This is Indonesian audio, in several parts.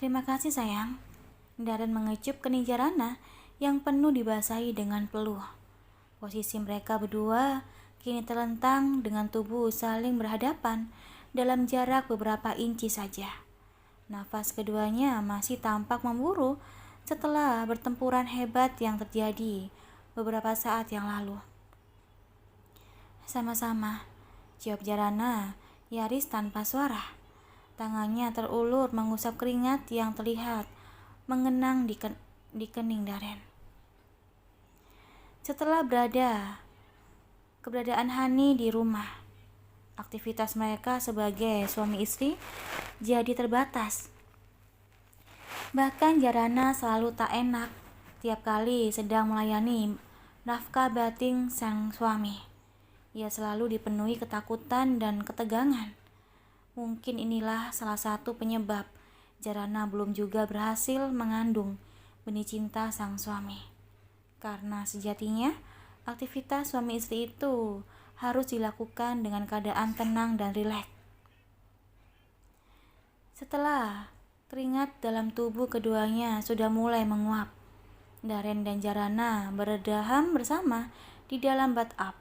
Terima kasih sayang. Daren mengecup kening Jarana yang penuh dibasahi dengan peluh. Posisi mereka berdua kini terlentang dengan tubuh saling berhadapan dalam jarak beberapa inci saja. Nafas keduanya masih tampak memburu setelah bertempuran hebat yang terjadi beberapa saat yang lalu. Sama-sama, jawab Jarana, nyaris tanpa suara. Tangannya terulur mengusap keringat yang terlihat mengenang di kening Daren. Setelah keberadaan Hani di rumah, aktivitas mereka sebagai suami istri jadi terbatas. Bahkan Jarana selalu tak enak tiap kali sedang melayani nafkah batin sang suami. Ia selalu dipenuhi ketakutan dan ketegangan. Mungkin inilah salah satu penyebab Jarana belum juga berhasil mengandung benih cinta sang suami. Karena sejatinya aktivitas suami istri itu harus dilakukan dengan keadaan tenang dan rileks. Setelah keringat dalam tubuh keduanya sudah mulai menguap, Daren dan Jarana beredaham bersama di dalam bathtub.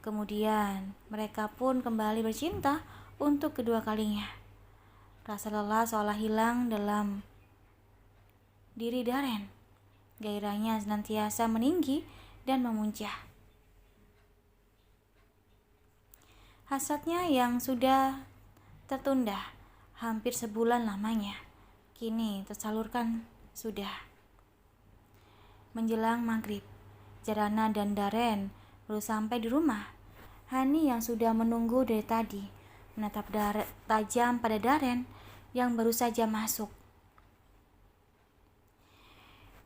Kemudian mereka pun kembali bercinta untuk kedua kalinya. Rasa lelah seolah hilang dalam diri Daren. Gairahnya senantiasa meninggi dan memuncah. Hasratnya yang sudah tertunda hampir sebulan lamanya, kini tersalurkan sudah. Menjelang maghrib, Jarana dan Daren baru sampai di rumah. Hani yang sudah menunggu dari tadi menatap tajam pada Daren yang baru saja masuk.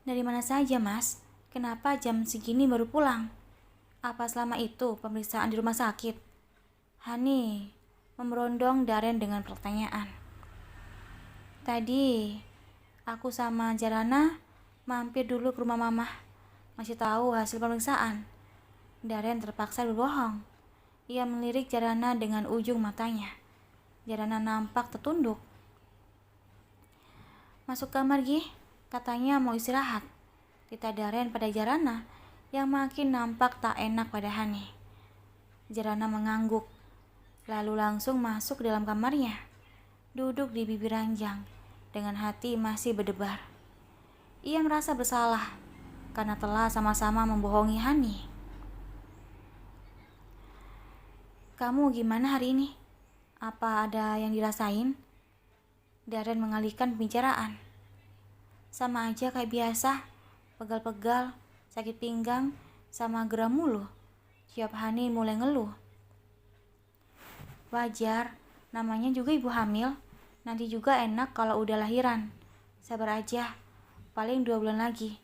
Dari mana saja, Mas? Kenapa jam segini baru pulang? Apa selama itu pemeriksaan di rumah sakit? Hani memberondong Daren dengan pertanyaan. Tadi aku sama Jarana mampir dulu ke rumah Mama. Masih tahu hasil pemeriksaan. Daren terpaksa berbohong. Ia melirik Jarana dengan ujung matanya. Jarana nampak tertunduk. Masuk kamar, Gih. Katanya mau istirahat. Tita Daren pada Jarana yang makin nampak tak enak pada Hani. Jarana mengangguk, lalu langsung masuk ke dalam kamarnya. Duduk di bibir ranjang dengan hati masih berdebar. Ia merasa bersalah karena telah sama-sama membohongi Hani. Kamu gimana hari ini? Apa ada yang dirasain? Daren mengalihkan pembicaraan. Sama aja kayak biasa, pegal-pegal, sakit pinggang, sama geram mulu. Siap Hani mulai ngeluh. Wajar, namanya juga ibu hamil. Nanti juga enak kalau udah lahiran. Sabar aja, paling 2 bulan lagi.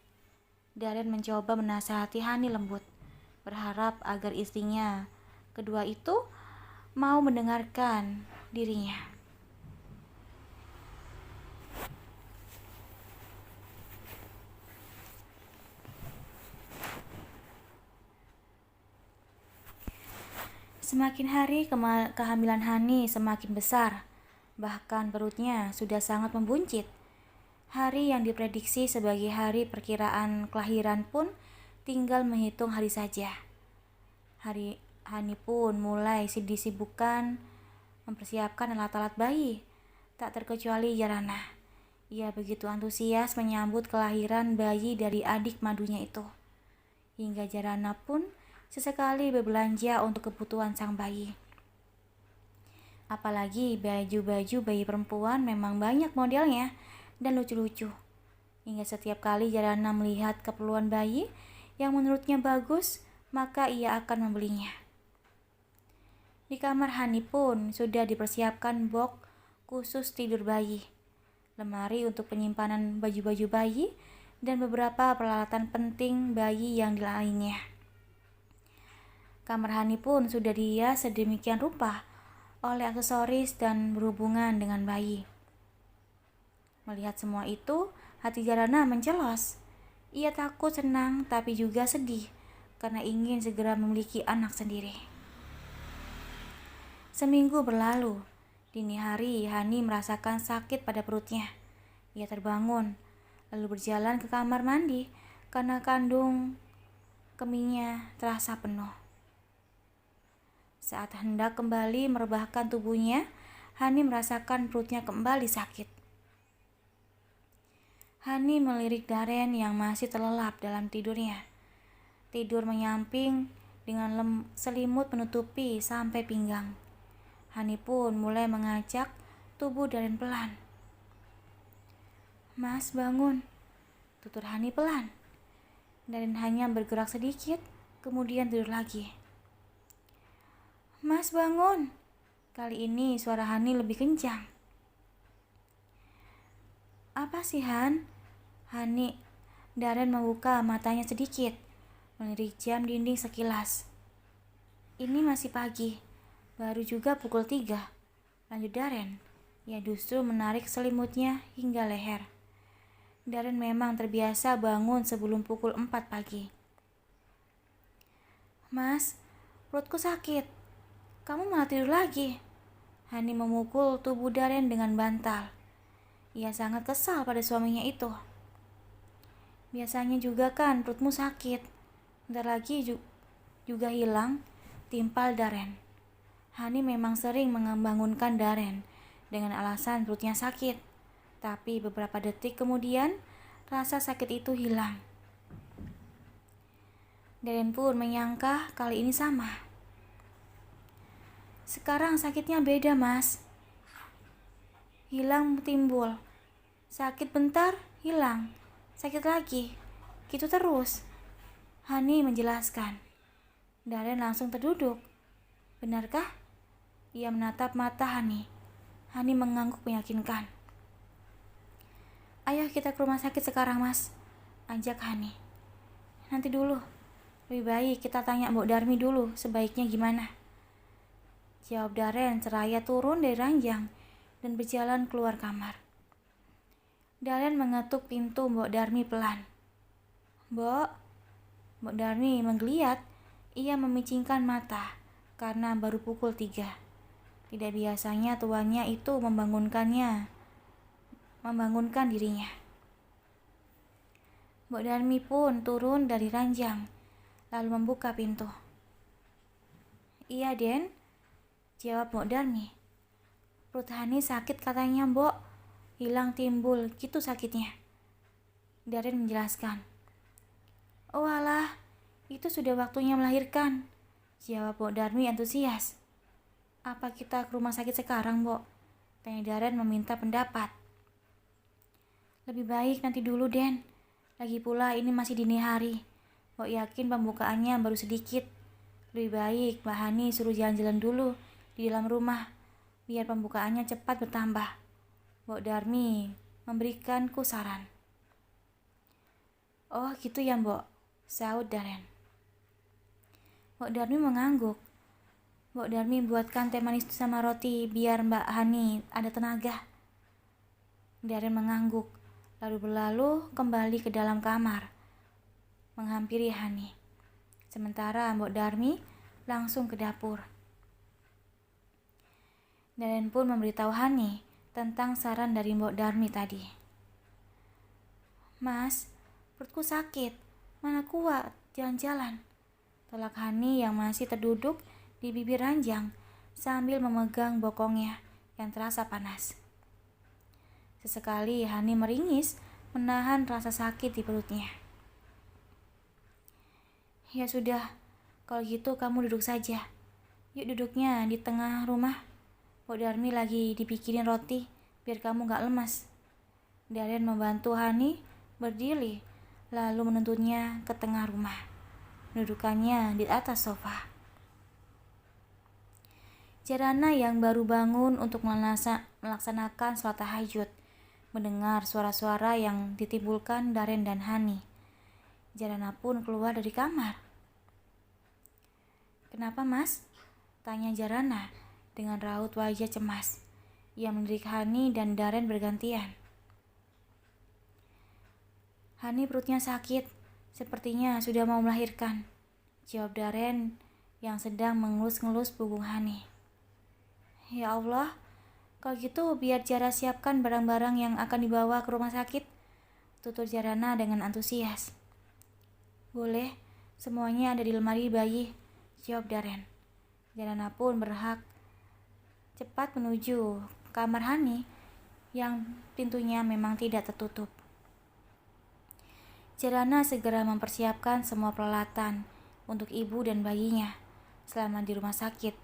Daren mencoba menasihati Hani lembut, berharap agar istrinya kedua itu mau mendengarkan dirinya. Semakin hari kehamilan Hani semakin besar, bahkan perutnya sudah sangat membuncit. Hari yang diprediksi sebagai hari perkiraan kelahiran pun tinggal menghitung hari saja. Hani pun mulai disibukkan mempersiapkan alat-alat bayi, tak terkecuali Jarana. Ia begitu antusias menyambut kelahiran bayi dari adik madunya itu. Hingga Jarana pun sesekali berbelanja untuk kebutuhan sang bayi. Apalagi baju-baju bayi perempuan memang banyak modelnya dan lucu-lucu. Hingga setiap kali Jarana melihat keperluan bayi yang menurutnya bagus, maka ia akan membelinya. Di kamar Hani pun sudah dipersiapkan box khusus tidur bayi, lemari untuk penyimpanan baju-baju bayi, dan beberapa peralatan penting bayi yang lainnya. Kamar Hani pun sudah dihias sedemikian rupa oleh aksesoris dan berhubungan dengan bayi. Melihat semua itu, hati Jarana mencelos. Ia takut senang tapi juga sedih karena ingin segera memiliki anak sendiri. Seminggu berlalu. Dini hari Hani merasakan sakit pada perutnya. Ia terbangun, lalu berjalan ke kamar mandi karena kandung kemihnya terasa penuh. Saat hendak kembali merebahkan tubuhnya, Hani merasakan perutnya kembali sakit. Hani melirik Daren yang masih terlelap dalam tidurnya. Tidur menyamping dengan selimut menutupi sampai pinggang. Hani pun mulai mengajak tubuh Daren pelan. "Mas, bangun," tutur Hani pelan. Daren hanya bergerak sedikit, kemudian tidur lagi. "Mas, bangun." Kali ini suara Hani lebih kencang. "Apa sih, Han?" Daren membuka matanya sedikit, melirik jam dinding sekilas. "Ini masih pagi, baru juga pukul 3, lanjut Daren. Ia justru menarik selimutnya hingga leher. Daren memang terbiasa bangun sebelum pukul 4 pagi. "Mas, perutku sakit. Kamu malah tidur lagi." Hani memukul tubuh Daren dengan bantal. Ia sangat kesal pada suaminya itu. "Biasanya juga kan perutmu sakit. Bentar lagi juga hilang," timpal Daren. Hani memang sering membangunkan Daren dengan alasan perutnya sakit. Tapi beberapa detik kemudian, rasa sakit itu hilang. Daren pun menyangka kali ini sama. "Sekarang sakitnya beda, Mas. Hilang timbul. Sakit bentar, hilang. Sakit lagi. Gitu terus," Hani menjelaskan. Daren langsung terduduk. "Benarkah?" Ia menatap mata Hani. Hani mengangguk meyakinkan. "Ayo kita ke rumah sakit sekarang, Mas," ajak Hani. "Nanti dulu. Lebih baik kita tanya Mbok Darmi dulu sebaiknya gimana," jawab Daren seraya turun dari ranjang dan berjalan keluar kamar. Daren mengetuk pintu Mbok Darmi pelan. "Mbok." Mbok Darmi menggeliat. Ia memicingkan mata karena baru pukul 3. Tidak biasanya tuannya itu membangunkan dirinya. Mbok Darmi pun turun dari ranjang, lalu membuka pintu. "Iya, Den," jawab Mbok Darmi. "Perut Hani sakit katanya, Mbok. Hilang timbul, gitu sakitnya," Daren menjelaskan. "Oh alah, itu sudah waktunya melahirkan," jawab Mbok Darmi antusias. "Apa kita ke rumah sakit sekarang, Mbok?" tanya Daren meminta pendapat. "Lebih baik nanti dulu, Den. Lagi pula ini masih dini hari. Mbok yakin pembukaannya baru sedikit. Lebih baik Mbak Hani suruh jalan-jalan dulu di dalam rumah, biar pembukaannya cepat bertambah," Mbok Darmi memberikanku saran. "Oh gitu ya, Mbok," sahut Daren. Mbok Darmi mengangguk. Mbok Darmi buatkan teh manis sama roti biar Mbak Hani ada tenaga. Daren mengangguk, lalu berlalu kembali ke dalam kamar, menghampiri Hani. Sementara Mbok Darmi langsung ke dapur. Daren pun memberitahu Hani tentang saran dari Mbok Darmi tadi. "Mas, perutku sakit. Mana kuat jalan-jalan," tolak Hani yang masih terduduk di bibir ranjang sambil memegang bokongnya yang terasa panas. Sesekali Hani meringis menahan rasa sakit di perutnya. "Ya sudah, kalau gitu kamu duduk saja. Yuk duduknya di tengah rumah. Mbok Darmi lagi dipikirin roti biar kamu gak lemas." Daren membantu Hani berdiri lalu menuntunnya ke tengah rumah. Mendudukannya di atas sofa. Jarana yang baru bangun untuk melaksanakan sholat tahajud mendengar suara-suara yang ditimbulkan Daren dan Hani. Jarana pun keluar dari kamar. "Kenapa, Mas?" tanya Jarana dengan raut wajah cemas. Ia melirik Hani dan Daren bergantian. "Hani perutnya sakit, sepertinya sudah mau melahirkan," jawab Daren yang sedang mengelus-ngelus punggung Hani. "Ya Allah, Kalau gitu biar Jara siapkan barang-barang yang akan dibawa ke rumah sakit, tutur Jarana dengan antusias. Boleh, semuanya ada di lemari bayi, jawab Daren. Jarana pun berhak cepat menuju kamar Hani yang pintunya memang tidak tertutup. Jarana segera mempersiapkan semua peralatan untuk ibu dan bayinya selama di rumah sakit.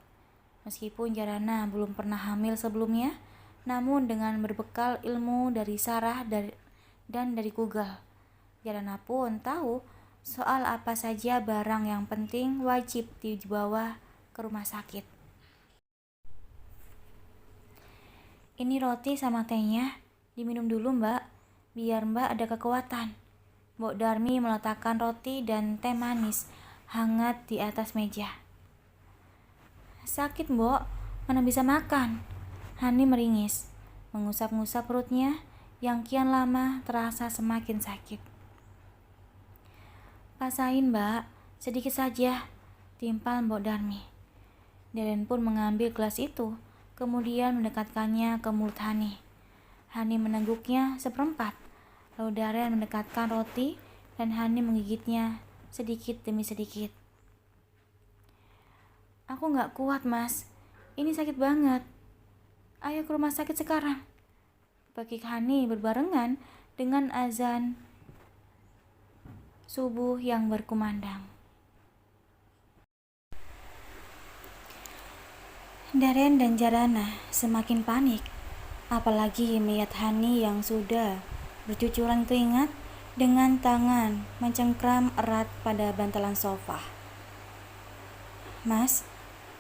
Meskipun Jarana belum pernah hamil sebelumnya, namun dengan berbekal ilmu dari Sarah dan dari Google, Jarana pun tahu soal apa saja barang yang penting wajib dibawa ke rumah sakit. Ini roti sama tehnya, diminum dulu mbak, biar mbak ada kekuatan. Mbok Darmi meletakkan roti dan teh manis hangat di atas meja. Sakit mbok, mana bisa makan? Hani meringis, mengusap-ngusap perutnya yang kian lama terasa semakin sakit. Pasain mbak, sedikit saja, timpal Mbok Darmi. Daren pun mengambil gelas itu, kemudian mendekatkannya ke mulut Hani. Hani menengguknya seperempat, lalu Daren mendekatkan roti dan Hani menggigitnya sedikit demi sedikit. Aku gak kuat mas, ini sakit banget. Ayo ke rumah sakit sekarang. Bagi Hani berbarengan dengan azan subuh yang berkumandang. Daren dan Jarana semakin panik, apalagi melihat Hani yang sudah bercucuran keringat dengan tangan mencengkram erat pada bantalan sofa. Mas,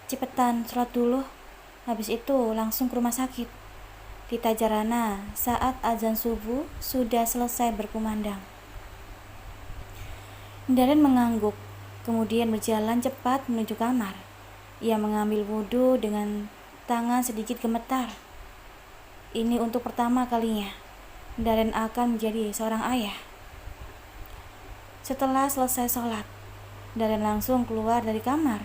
cepetan sholat dulu, habis itu langsung ke rumah sakit, tita Jarana saat azan subuh sudah selesai berkumandang. Daren mengangguk, kemudian berjalan cepat menuju kamar. Ia mengambil wudhu dengan tangan sedikit gemetar. Ini untuk pertama kalinya Daren akan menjadi seorang ayah. Setelah selesai sholat, Daren langsung keluar dari kamar,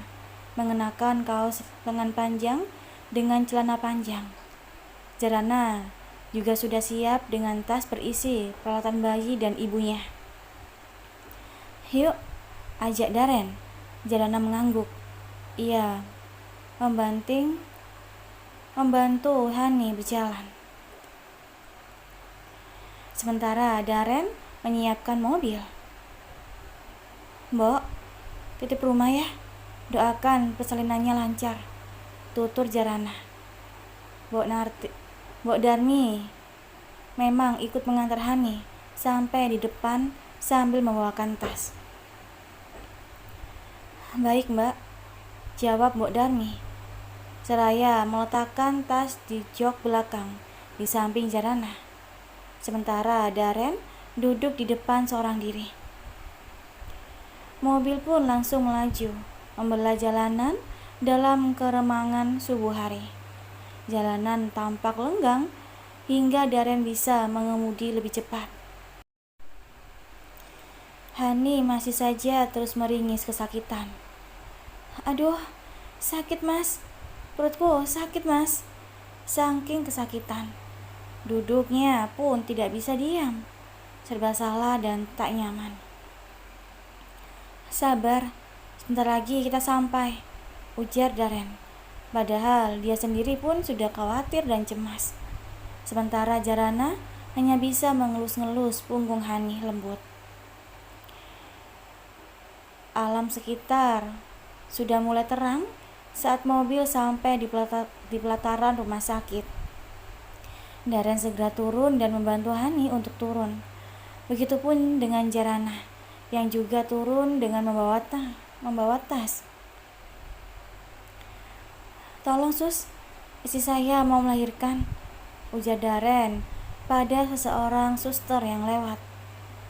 mengenakan kaos lengan panjang dengan celana panjang. Jarana juga sudah siap dengan tas berisi peralatan bayi dan ibunya. Yuk, ajak Daren. Jarana mengangguk. Ia membantu Hani berjalan. Sementara Daren menyiapkan mobil. Mbok, titip rumah ya. Doakan persalinannya lancar, tutur Jarana. Mbok Darmi memang ikut mengantar Hani sampai di depan sambil membawakan tas. Baik mbak, jawab Mbok Darmi, seraya meletakkan tas di jok belakang di samping Jarana. Sementara Daren duduk di depan seorang diri. Mobil pun langsung melaju, membelah jalanan dalam keremangan subuh hari. Jalanan tampak lenggang hingga Daren bisa mengemudi lebih cepat. Hani masih saja terus meringis kesakitan. Aduh, sakit mas, perutku sakit mas. Saking kesakitan, duduknya pun tidak bisa diam, serba salah dan tak nyaman. Sabar, sebentar lagi kita sampai, ujar Daren. Padahal dia sendiri pun sudah khawatir dan cemas. Sementara Jarana hanya bisa mengelus-ngelus punggung Hani lembut. Alam sekitar sudah mulai terang saat mobil sampai di pelataran rumah sakit. Daren segera turun dan membantu Hani untuk turun. Begitupun dengan Jarana yang juga turun dengan membawa tas. Tolong sus, istri saya mau melahirkan, ujar Daren pada seseorang suster yang lewat.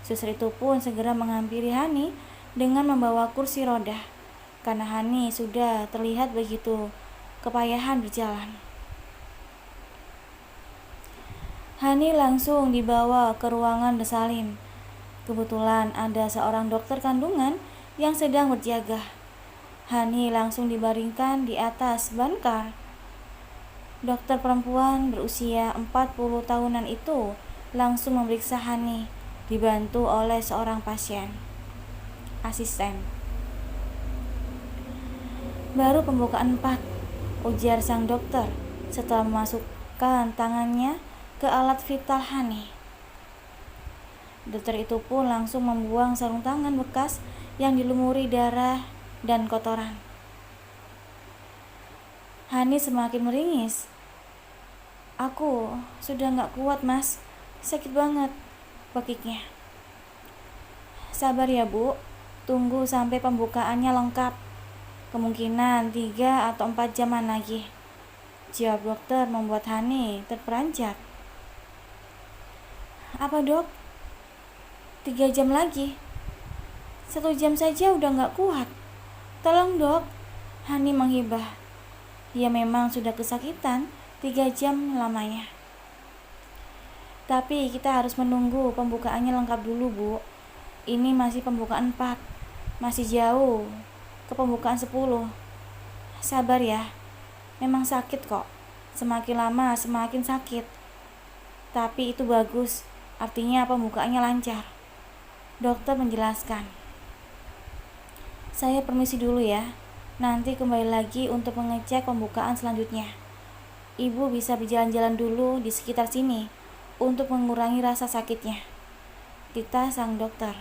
Suster itu pun segera menghampiri Hani dengan membawa kursi roda, karena Hani sudah terlihat begitu kepayahan berjalan. Hani langsung dibawa ke ruangan bersalin. Kebetulan ada seorang dokter kandungan yang sedang berjaga. Hani langsung dibaringkan di atas bankar Dokter perempuan berusia 40 tahunan itu langsung memeriksa Hani, dibantu oleh seorang asisten. Baru pembukaan 4, ujar sang dokter setelah memasukkan tangannya ke alat vital Hani. Dokter itu pun langsung membuang sarung tangan bekas yang dilumuri darah dan kotoran. Hani semakin meringis. Aku sudah gak kuat, Mas. Sakit banget, bekiknya. Sabar ya, Bu. Tunggu sampai pembukaannya lengkap. Kemungkinan 3 atau 4 jaman lagi, jawab dokter membuat Hani terperanjat. Apa, Dok? 3 jam lagi? 1 jam saja udah gak kuat. Tolong, Dok. Hani menghibah. Ia memang sudah kesakitan 3 jam lamanya. Tapi kita harus menunggu pembukaannya lengkap dulu, Bu. Ini masih pembukaan 4. Masih jauh ke pembukaan 10. Sabar ya. Memang sakit kok. Semakin lama semakin sakit. Tapi itu bagus. Artinya pembukaannya lancar. Dokter menjelaskan. Saya permisi dulu ya. Nanti kembali lagi untuk mengecek pembukaan selanjutnya. Ibu bisa berjalan-jalan dulu di sekitar sini untuk mengurangi rasa sakitnya. Tita sang dokter.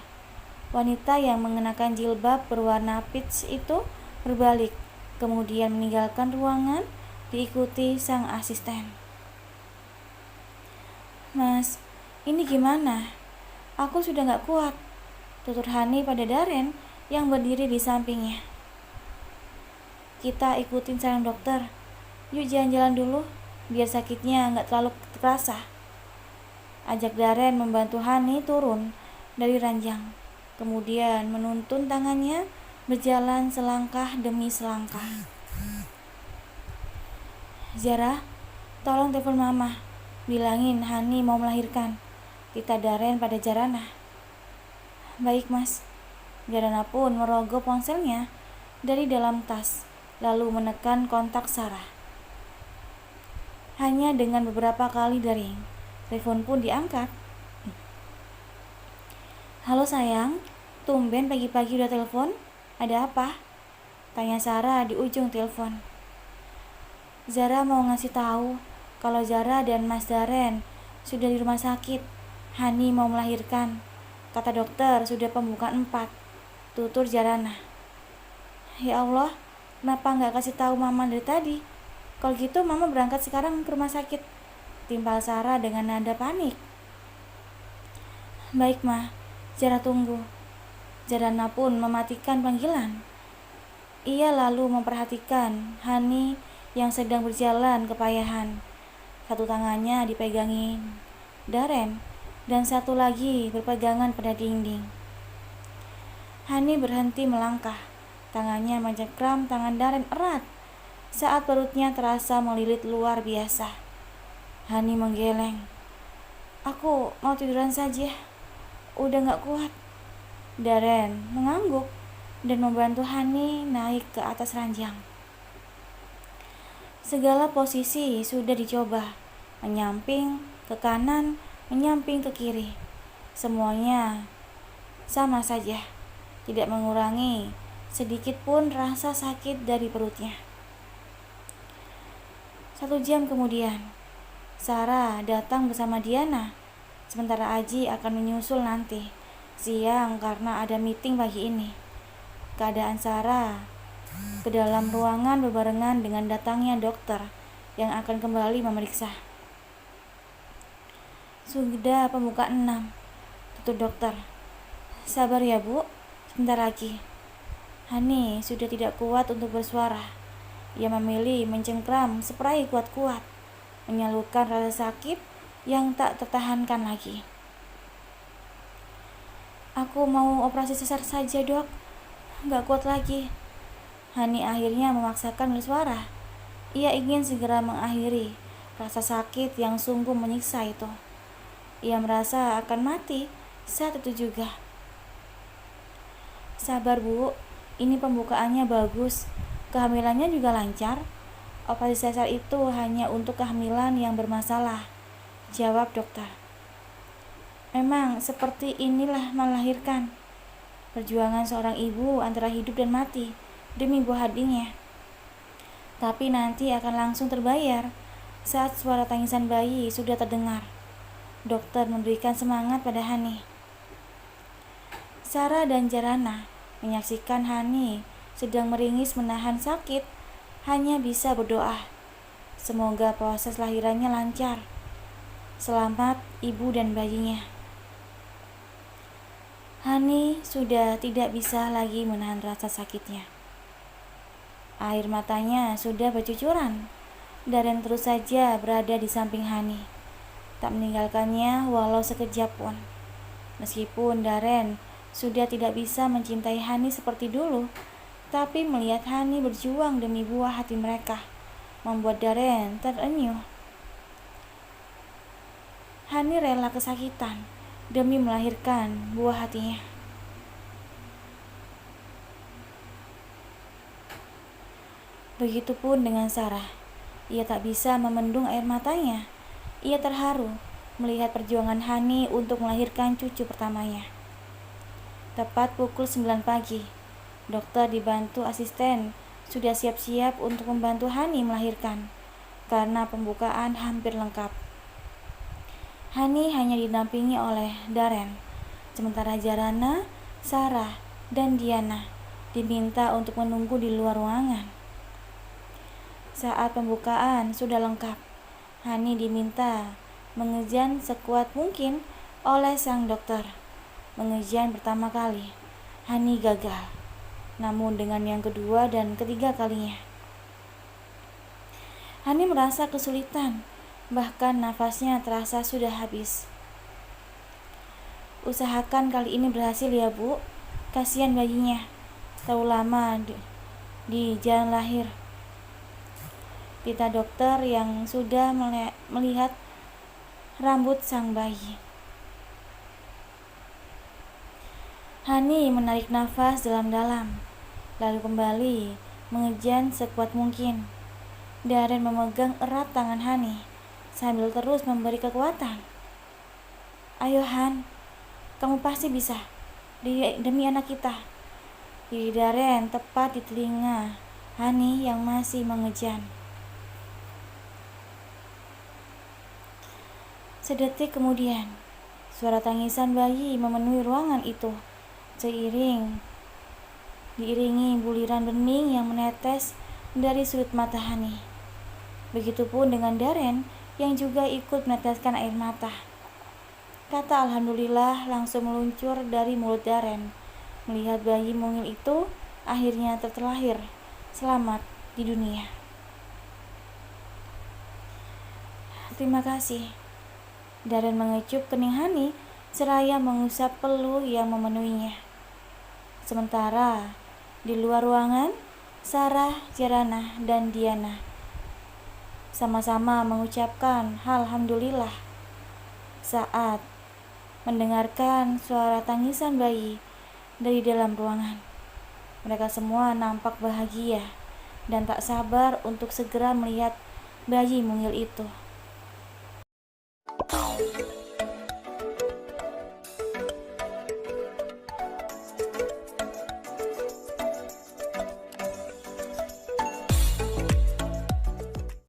Wanita yang mengenakan jilbab berwarna peach itu berbalik, kemudian meninggalkan ruangan diikuti sang asisten. Mas, ini gimana? Aku sudah gak kuat, tutur Hani pada Daren yang berdiri di sampingnya. Kita ikutin saran dokter. Yuk jalan-jalan dulu, biar sakitnya gak terlalu terasa. Ajak Daren membantu Hani turun dari ranjang. Kemudian menuntun tangannya berjalan selangkah demi selangkah. Zara, tolong telepon mama. Bilangin Hani mau melahirkan. Tita Daren pada Jarana. Baik, Mas. Jarana pun merogoh ponselnya dari dalam tas, lalu menekan kontak Sarah. Hanya dengan beberapa kali dering, telepon pun diangkat. Halo sayang, tumben pagi-pagi udah telepon. Ada apa? Tanya Sarah di ujung telepon. Zara mau ngasih tahu kalau Zara dan Mas Daren sudah di rumah sakit. Hani mau melahirkan. Kata dokter sudah pembukaan 4. Tutur Jarana. Ya Allah, kenapa nggak kasih tahu mama dari tadi? Kalau gitu mama berangkat sekarang ke rumah sakit. Timpal Sarah dengan nada panik. Baik, Ma. Zara tunggu. Jarana pun mematikan panggilan. Ia lalu memperhatikan Hani yang sedang berjalan kepayahan. Satu tangannya dipegangi Daren dan satu lagi berpegangan pada dinding. Hani berhenti melangkah. Tangannya mencengkram tangan Daren erat saat perutnya terasa melilit luar biasa. Hani menggeleng. Aku mau tiduran saja. Udah gak kuat. Daren mengangguk dan membantu Hani naik ke atas ranjang. Segala posisi sudah dicoba. Menyamping ke kanan, menyamping ke kiri. Semuanya sama saja. Tidak mengurangi sedikit pun rasa sakit dari perutnya. 1 jam kemudian, Sarah datang bersama Diana. Sementara Aji akan menyusul nanti siang karena ada meeting pagi ini. Keadaan Sarah ke dalam ruangan berbarengan dengan datangnya dokter yang akan kembali memeriksa. Sudah pembukaan 6, tutur dokter. Sabar ya, Bu, sebentar lagi. Hani sudah tidak kuat untuk bersuara. Ia memilih mencengkram spray kuat-kuat, menyalurkan rasa sakit yang tak tertahankan lagi. Aku mau operasi sesar saja, Dok. Gak kuat lagi. Hani akhirnya memaksakan bersuara. Ia ingin segera mengakhiri rasa sakit yang sungguh menyiksa itu. Ia merasa akan mati saat itu juga. Sabar, Bu. Ini pembukaannya bagus. Kehamilannya juga lancar. Operasi sesar itu hanya untuk kehamilan yang bermasalah, jawab dokter. Memang seperti inilah melahirkan. Perjuangan seorang ibu antara hidup dan mati demi buah hatinya. Tapi nanti akan langsung terbayar saat suara tangisan bayi sudah terdengar. Dokter memberikan semangat pada Hani. Sarah dan Jarana menyaksikan Hani sedang meringis menahan sakit, hanya bisa berdoa. Semoga proses lahirannya lancar. Selamat ibu dan bayinya. Hani sudah tidak bisa lagi menahan rasa sakitnya. Air matanya sudah bercucuran. Darren terus saja berada di samping Hani, tak meninggalkannya walau sekejap pun. Meskipun Darren sudah tidak bisa mencintai Hani seperti dulu, tapi melihat Hani berjuang demi buah hati mereka membuat Darren terenyuh. Hani rela kesakitan demi melahirkan buah hatinya. Begitupun dengan Sarah. Ia tak bisa memendung air matanya. Ia terharu melihat perjuangan Hani untuk melahirkan cucu pertamanya. Tepat pukul 9 pagi, dokter dibantu asisten sudah siap-siap untuk membantu Hani melahirkan karena pembukaan hampir lengkap. Hani hanya didampingi oleh Darren, sementara Jarana, Sarah, dan Diana diminta untuk menunggu di luar ruangan. Saat pembukaan sudah lengkap, Hani diminta mengejan sekuat mungkin oleh sang dokter. Mengejan pertama kali, Hani gagal. Namun dengan yang kedua dan ketiga kalinya, Hani merasa kesulitan, bahkan nafasnya terasa sudah habis. Usahakan kali ini berhasil ya bu, kasihan bayinya, terlalu lama di jalan lahir. Pita dokter yang sudah melihat rambut sang bayi. Hani menarik nafas dalam-dalam, lalu kembali mengejan sekuat mungkin. Darren memegang erat tangan Hani sambil terus memberi kekuatan. Ayo Han, kamu pasti bisa, demi anak kita. Diri Darren tepat di telinga Hani yang masih mengejan. Sedetik kemudian, suara tangisan bayi memenuhi ruangan itu. Diiringi buliran bening yang menetes dari sudut mata Hani. Begitupun dengan Darren yang juga ikut meneteskan air mata. Kata alhamdulillah langsung meluncur dari mulut Darren melihat bayi mungil itu akhirnya terlahir selamat di dunia. Terima kasih. Darren mengecup kening Hani seraya mengusap peluh yang memenuhinya. Sementara di luar ruangan, Sarah, Jarana, dan Diana sama-sama mengucapkan alhamdulillah saat mendengarkan suara tangisan bayi dari dalam ruangan. Mereka semua nampak bahagia dan tak sabar untuk segera melihat bayi mungil itu.